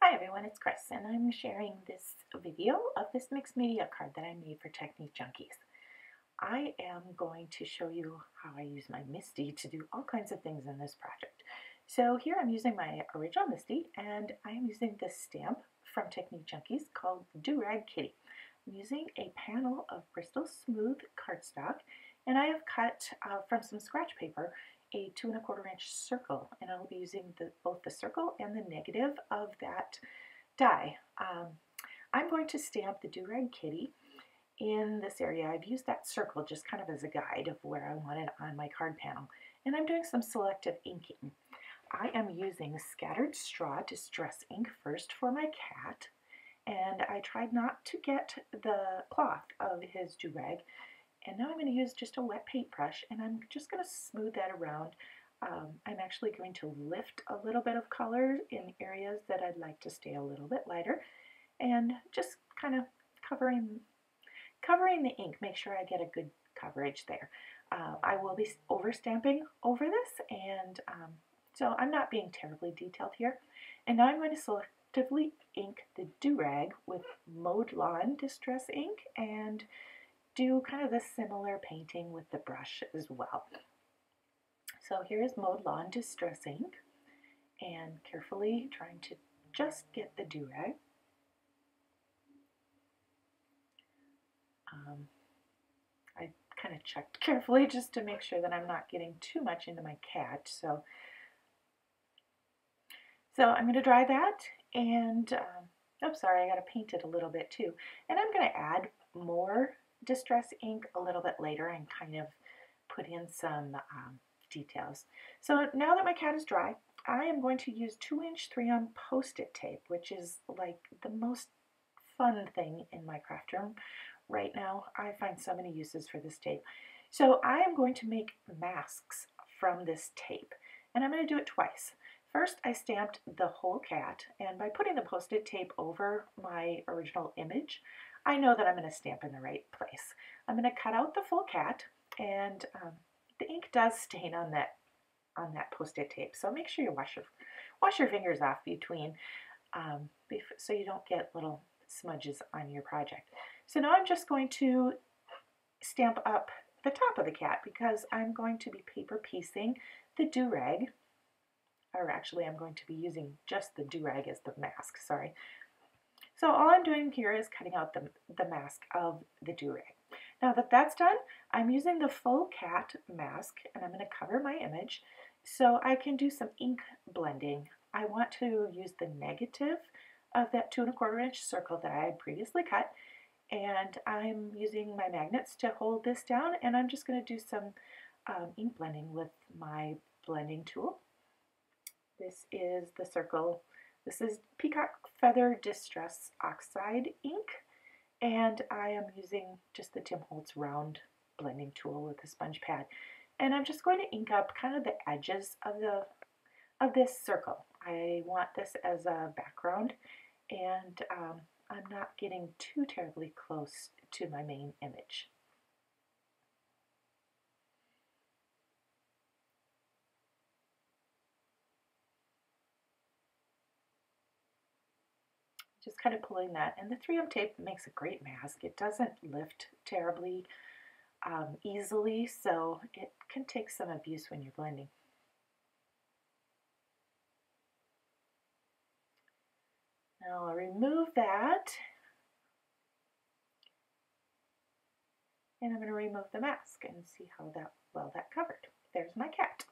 Hi everyone, it's Chris and I'm sharing this video of this mixed media card that I made for Technique Junkies. I am going to show you how I use my MISTI to do all kinds of things in this project. So here I'm using my original MISTI and I am using this stamp from Technique Junkies called Do-Rag Kitty. I'm using a panel of Bristol Smooth cardstock and I have cut from some scratch paper a 2 1/4 inch circle, and I'll be using both the circle and the negative of that die. I'm going to stamp the Do-Rag Kitty in this area. I've used that circle just kind of as a guide of where I want it on my card panel, and I'm doing some selective inking. I am using Scattered Straw Distress ink first for my cat, and I tried not to get the cloth of his do-rag. And now I'm going to use just a wet paintbrush and I'm just going to smooth that around. I'm actually going to lift a little bit of color in areas that I'd like to stay a little bit lighter and just kind of covering the ink, make sure I get a good coverage there. I will be overstamping over this, and so I'm not being terribly detailed here. And now I'm going to selectively ink the do-rag with Mowed Lawn Distress ink and do kind of the similar painting with the brush as well. So here is Mowed Lawn Distress ink, and carefully trying to just get the do-rag. I kind of checked carefully just to make sure that I'm not getting too much into my cat. So I'm going to dry that, and oh, sorry, I got to paint it a little bit too. And I'm going to add more Distress ink a little bit later and kind of put in some details. So now that my cat is dry, I am going to use 2-inch 3M Post-it tape, which is like the most fun thing in my craft room right now. I find so many uses for this tape. So I am going to make masks from this tape, and I'm going to do it twice. First, I stamped the whole cat, and by putting the Post-it tape over my original image, I know that I'm going to stamp in the right place. I'm going to cut out the full cat, and the ink does stain on that Post-it tape, so make sure you wash your fingers off between, so you don't get little smudges on your project. So now I'm just going to stamp up the top of the cat because I'm going to be paper piecing the do-rag, or actually I'm going to be using just the do-rag as the mask, sorry. So all I'm doing here is cutting out the mask of the do-rag. Now that that's done, I'm using the full cat mask, and I'm going to cover my image so I can do some ink blending. I want to use the negative of that 2 1/4 inch circle that I had previously cut, and I'm using my magnets to hold this down, and I'm just going to do some ink blending with my blending tool. This is the circle. This is Peacock Feather Distress Oxide ink, and I am using just the Tim Holtz round blending tool with a sponge pad. And I'm just going to ink up kind of the edges of this circle. I want this as a background, and I'm not getting too terribly close to my main image. Just kind of pulling that, and the 3M tape makes a great mask. It doesn't lift terribly easily, so it can take some abuse when you're blending. Now I'll remove that, and I'm going to remove the mask and see how well that covered. There's my cat.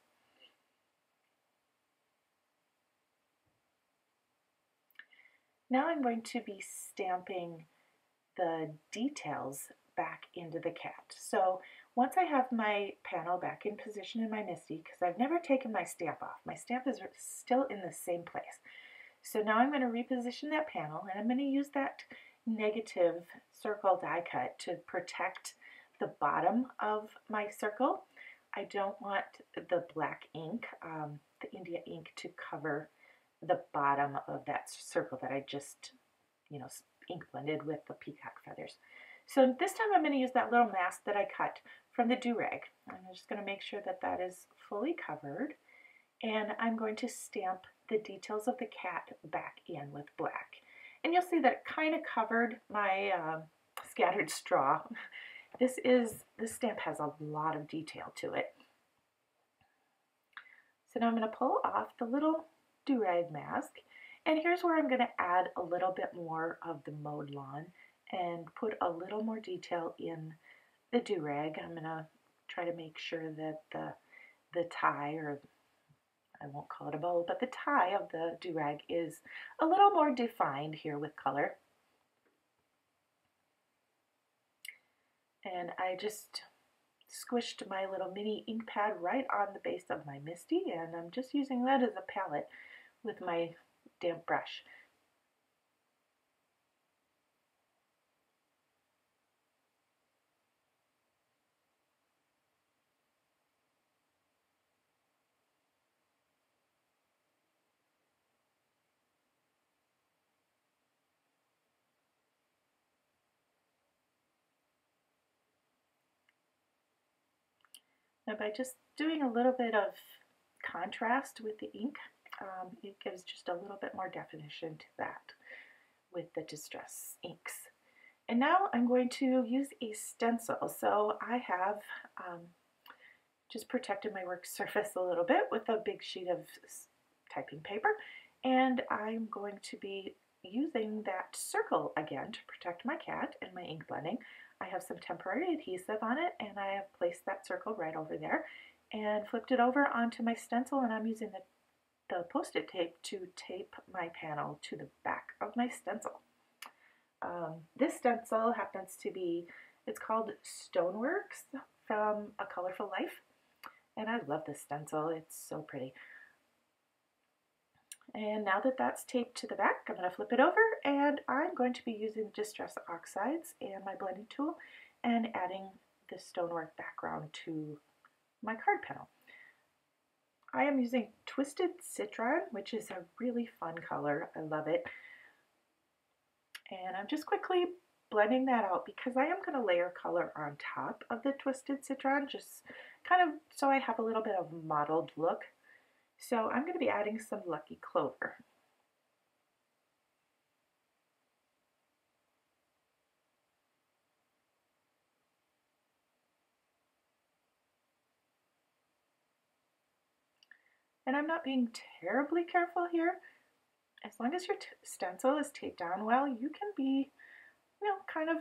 Now I'm going to be stamping the details back into the cat. So once I have my panel back in position in my MISTI, because I've never taken my stamp off, my stamp is still in the same place. So now I'm going to reposition that panel, and I'm going to use that negative circle die cut to protect the bottom of my circle. I don't want the black ink, the India ink, to cover the bottom of that circle that I just, ink blended with the peacock feathers. So this time I'm going to use that little mask that I cut from the do-rag. I'm just going to make sure that that is fully covered, and I'm going to stamp the details of the cat back in with black. And you'll see that it kind of covered my scattered straw. This stamp has a lot of detail to it. So now I'm going to pull off the little do-rag mask, and here's where I'm going to add a little bit more of the mowed lawn and put a little more detail in the do-rag. I'm going to try to make sure that the tie, or I won't call it a bow, but the tie of the do-rag is a little more defined here with color. And I just squished my little mini ink pad right on the base of my MISTI, and I'm just using that as a palette with my damp brush. Now by just doing a little bit of contrast with the ink, it gives just a little bit more definition to that with the Distress inks. And now I'm going to use a stencil. So I have just protected my work surface a little bit with a big sheet of typing paper, and I'm going to be using that circle again to protect my cat and my ink blending. I have some temporary adhesive on it, and I have placed that circle right over there and flipped it over onto my stencil, and I'm using the Post-it tape to tape my panel to the back of my stencil. This stencil happens to be, it's called Stoneworks from A Colorful Life, and I love this stencil. It's so pretty. And now that that's taped to the back, I'm going to flip it over, and I'm going to be using Distress Oxides and my blending tool and adding the stonework background to my card panel. I am using Twisted Citron, which is a really fun color. I love it. And I'm just quickly blending that out because I am going to layer color on top of the Twisted Citron, just kind of so I have a little bit of mottled look. So I'm going to be adding some Lucky Clover. And I'm not being terribly careful here. As long as your stencil is taped down well, you can be, you know, kind of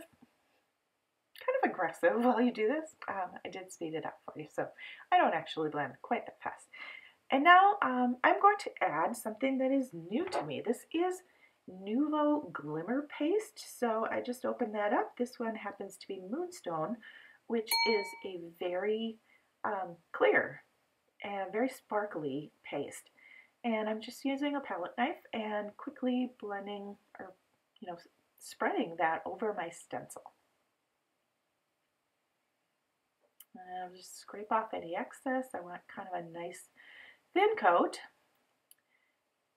aggressive while you do this. I did speed it up for you, so I don't actually blend quite that fast. And now I'm going to add something that is new to me. This is Nuvo Glimmer Paste. So I just opened that up. This one happens to be Moonstone, which is a very clear and very sparkly paste. And I'm just using a palette knife and quickly blending, or spreading that over my stencil. And I'll just scrape off any excess. I want kind of a nice thin coat.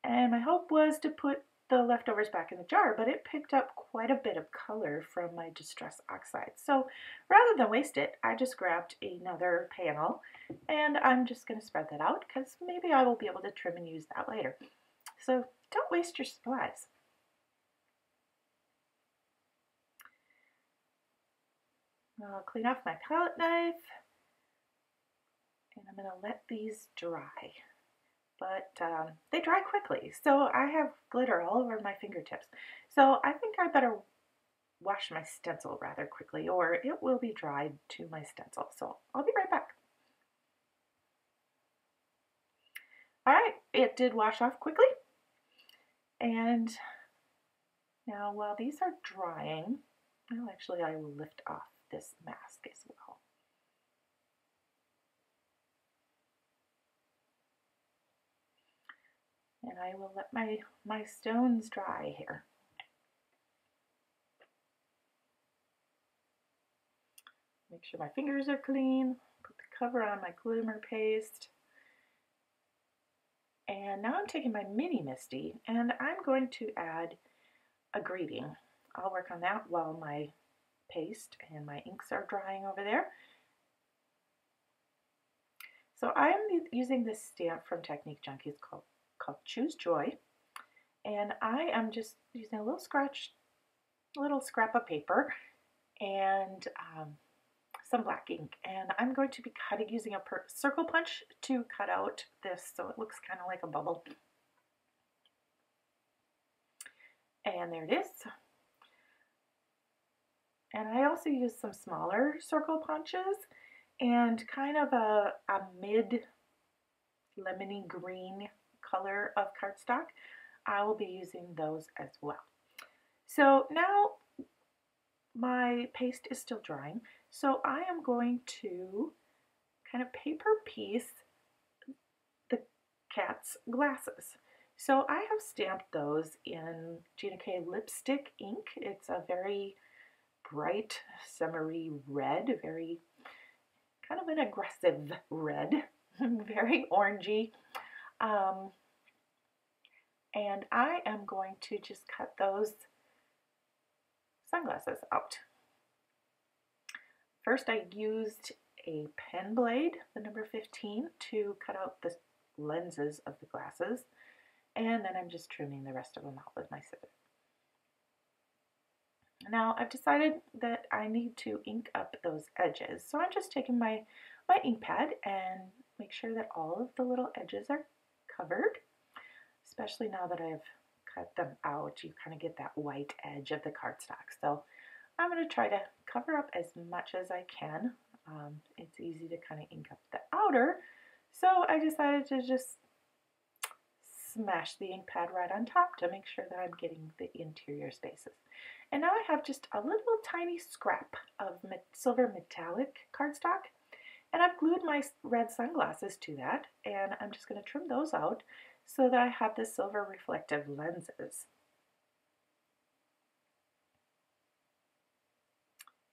And my hope was to put the leftovers back in the jar, but it picked up quite a bit of color from my Distress Oxide. So rather than waste it, I just grabbed another panel, and I'm just going to spread that out because maybe I will be able to trim and use that later. So don't waste your supplies. I'll clean off my palette knife, and I'm going to let these dry. But they dry quickly, so I have glitter all over my fingertips. So I think I better wash my stencil rather quickly, or it will be dried to my stencil. So I'll be right back. All right, it did wash off quickly. And now while these are drying, well, actually I will lift off this mask as well. And I will let my stones dry here. Make sure my fingers are clean. Put the cover on my glimmer paste. And now I'm taking my mini MISTI and I'm going to add a greeting. I'll work on that while my paste and my inks are drying over there. So I'm using this stamp from Technique Junkies called called Choose Joy. And I am just using a little scrap of paper and some black ink. And I'm going to be using a circle punch to cut out this so it looks kind of like a bubble. And there it is. And I also use some smaller circle punches and kind of a mid lemony green color of cardstock. I will be using those as well. So now my paste is still drying, so I am going to kind of paper piece the cat's glasses. So I have stamped those in Gina K lipstick ink. It's a very bright summery red, very kind of an aggressive red, very orangey. And I am going to just cut those sunglasses out. First I used a pen blade, the number 15, to cut out the lenses of the glasses, and then I'm just trimming the rest of them out with my scissors. Now I've decided that I need to ink up those edges, so I'm just taking my ink pad and make sure that all of the little edges are covered, especially now that I've cut them out. You kind of get that white edge of the cardstock. So I'm going to try to cover up as much as I can. It's easy to kind of ink up the outer, so I decided to just smash the ink pad right on top to make sure that I'm getting the interior spaces. And now I have just a little tiny scrap of silver metallic cardstock, and I've glued my red sunglasses to that, and I'm just going to trim those out so that I have the silver reflective lenses.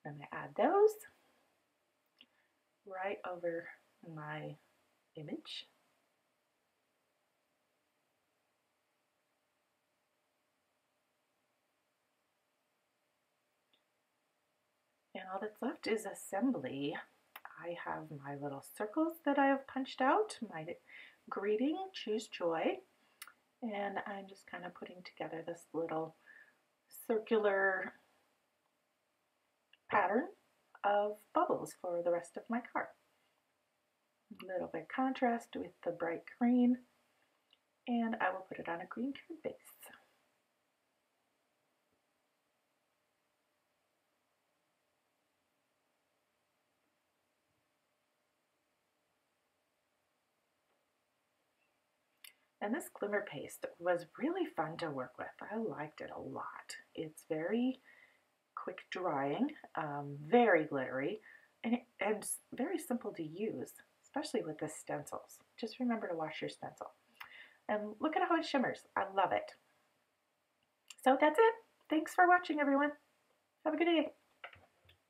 I'm going to add those right over my image. And all that's left is assembly. I have my little circles that I have punched out, my greeting, Choose Joy, and I'm just kind of putting together this little circular pattern of bubbles for the rest of my card. A little bit contrast with the bright green, and I will put it on a green card base. And this glimmer paste was really fun to work with. I liked it a lot. It's very quick drying, very glittery, and very simple to use, especially with the stencils. Just remember to wash your stencil. And look at how it shimmers. I love it. So that's it. Thanks for watching, everyone. Have a good day.